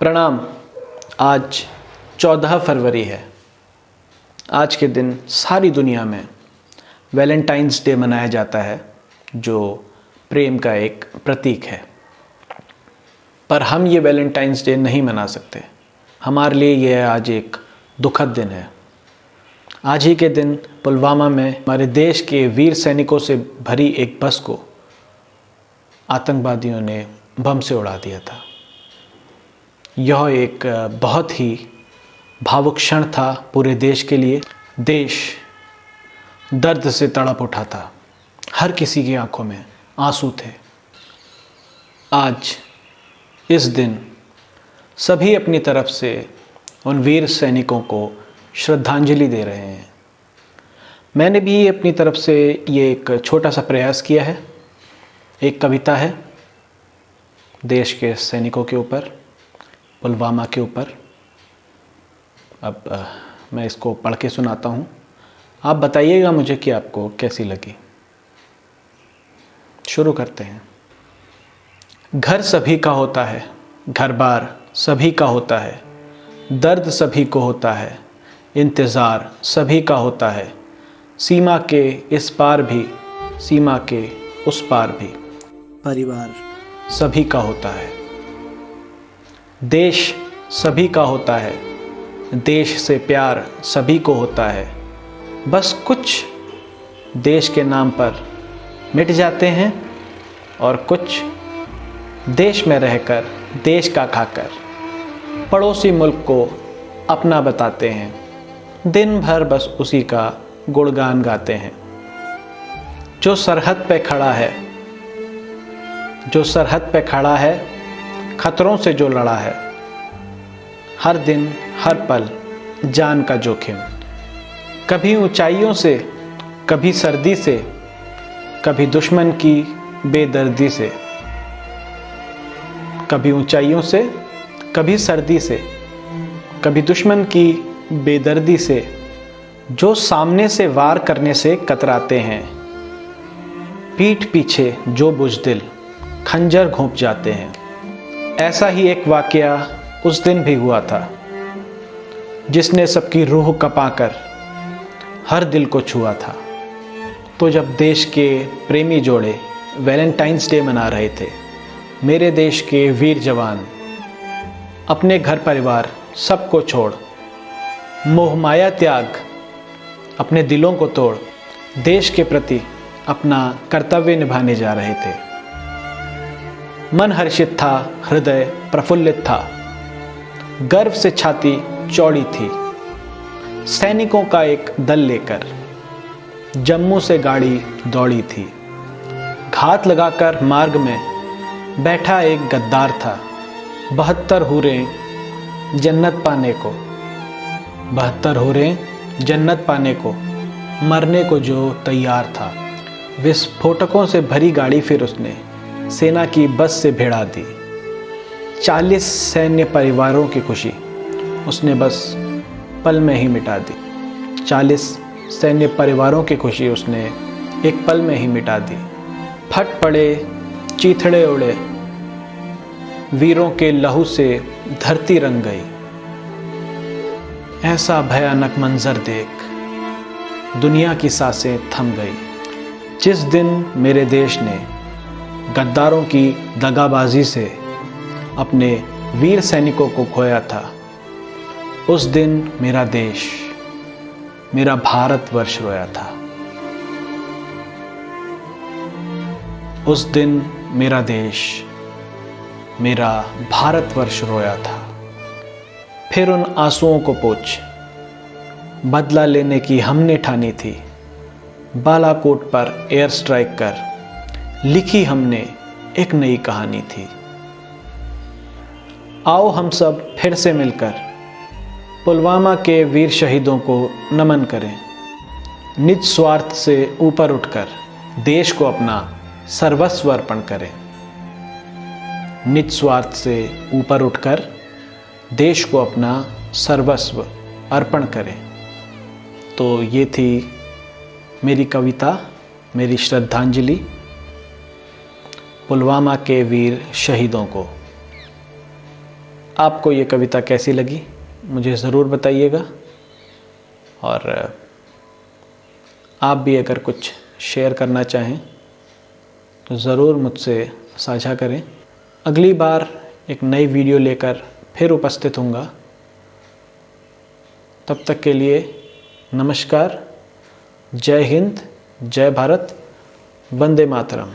प्रणाम। आज 14 फरवरी है। आज के दिन सारी दुनिया में वैलेंटाइंस डे मनाया जाता है, जो प्रेम का एक प्रतीक है। पर हम ये वैलेंटाइंस डे नहीं मना सकते। हमारे लिए यह आज एक दुखद दिन है। आज ही के दिन पुलवामा में हमारे देश के वीर सैनिकों से भरी एक बस को आतंकवादियों ने बम से उड़ा दिया था। यह एक बहुत ही भावुक क्षण था पूरे देश के लिए। देश दर्द से तड़प उठा था। हर किसी की आंखों में आंसू थे। आज इस दिन सभी अपनी तरफ से उन वीर सैनिकों को श्रद्धांजलि दे रहे हैं। मैंने भी अपनी तरफ से ये एक छोटा सा प्रयास किया है। एक कविता है देश के सैनिकों के ऊपर, पुलवामा के ऊपर। अब मैं इसको पढ़ के सुनाता हूँ। आप बताइएगा मुझे कि आपको कैसी लगी। शुरू करते हैं। घर सभी का होता है, घर बार सभी का होता है, दर्द सभी को होता है, इंतज़ार सभी का होता है, सीमा के इस पार भी, सीमा के उस पार भी, परिवार सभी का होता है, देश सभी का होता है, देश से प्यार सभी को होता है। बस कुछ देश के नाम पर मिट जाते हैं और कुछ देश में रहकर देश का खाकर पड़ोसी मुल्क को अपना बताते हैं। दिन भर बस उसी का गुणगान गाते हैं। जो सरहद पे खड़ा है, जो सरहद पे खड़ा है, खतरों से जो लड़ा है, हर दिन हर पल जान का जोखिम, कभी ऊंचाइयों से, कभी सर्दी से, कभी दुश्मन की बेदर्दी से, कभी ऊंचाइयों से, कभी सर्दी से, कभी दुश्मन की बेदर्दी से, जो सामने से वार करने से कतराते हैं, पीठ पीछे जो बुज़दिल खंजर घोंप जाते हैं। ऐसा ही एक वाकया उस दिन भी हुआ था, जिसने सबकी रूह कपाकर हर दिल को छुआ था। तो जब देश के प्रेमी जोड़े वैलेंटाइंस डे मना रहे थे, मेरे देश के वीर जवान अपने घर परिवार सबको छोड़, मोह माया त्याग, अपने दिलों को तोड़ देश के प्रति अपना कर्तव्य निभाने जा रहे थे। मन हर्षित था, हृदय प्रफुल्लित था, गर्व से छाती चौड़ी थी। सैनिकों का एक दल लेकर जम्मू से गाड़ी दौड़ी थी। घात लगाकर मार्ग में बैठा एक गद्दार था। 72 हूरें जन्नत पाने को, 72 हूरें जन्नत पाने को, मरने को जो तैयार था। विस्फोटकों से भरी गाड़ी फिर उसने सेना की बस से भिड़ा दी। 40 सैन्य परिवारों की खुशी उसने बस पल में ही मिटा दी। 40 सैन्य परिवारों की खुशी उसने एक पल में ही मिटा दी। फट पड़े, चीथड़े उड़े, वीरों के लहू से धरती रंग गई। ऐसा भयानक मंजर देख दुनिया की सांसें थम गई। जिस दिन मेरे देश ने गद्दारों की दगाबाजी से अपने वीर सैनिकों को खोया था, उस दिन मेरा देश, मेरा भारतवर्ष रोया था। उस दिन मेरा देश, मेरा भारतवर्ष रोया था। फिर उन आंसुओं को पोंछ, बदला लेने की हमने ठानी थी। बालाकोट पर एयर स्ट्राइक कर लिखी हमने एक नई कहानी थी। आओ हम सब फिर से मिलकर पुलवामा के वीर शहीदों को नमन करें। निज स्वार्थ से ऊपर उठकर देश को अपना सर्वस्व अर्पण करें। निज स्वार्थ से ऊपर उठकर देश को अपना सर्वस्व अर्पण करें। तो ये थी मेरी कविता, मेरी श्रद्धांजलि पुलवामा के वीर शहीदों को। आपको ये कविता कैसी लगी मुझे ज़रूर बताइएगा, और आप भी अगर कुछ शेयर करना चाहें तो ज़रूर मुझसे साझा करें। अगली बार एक नई वीडियो लेकर फिर उपस्थित होऊंगा। तब तक के लिए नमस्कार, जय हिंद, जय भारत, वंदे मातरम।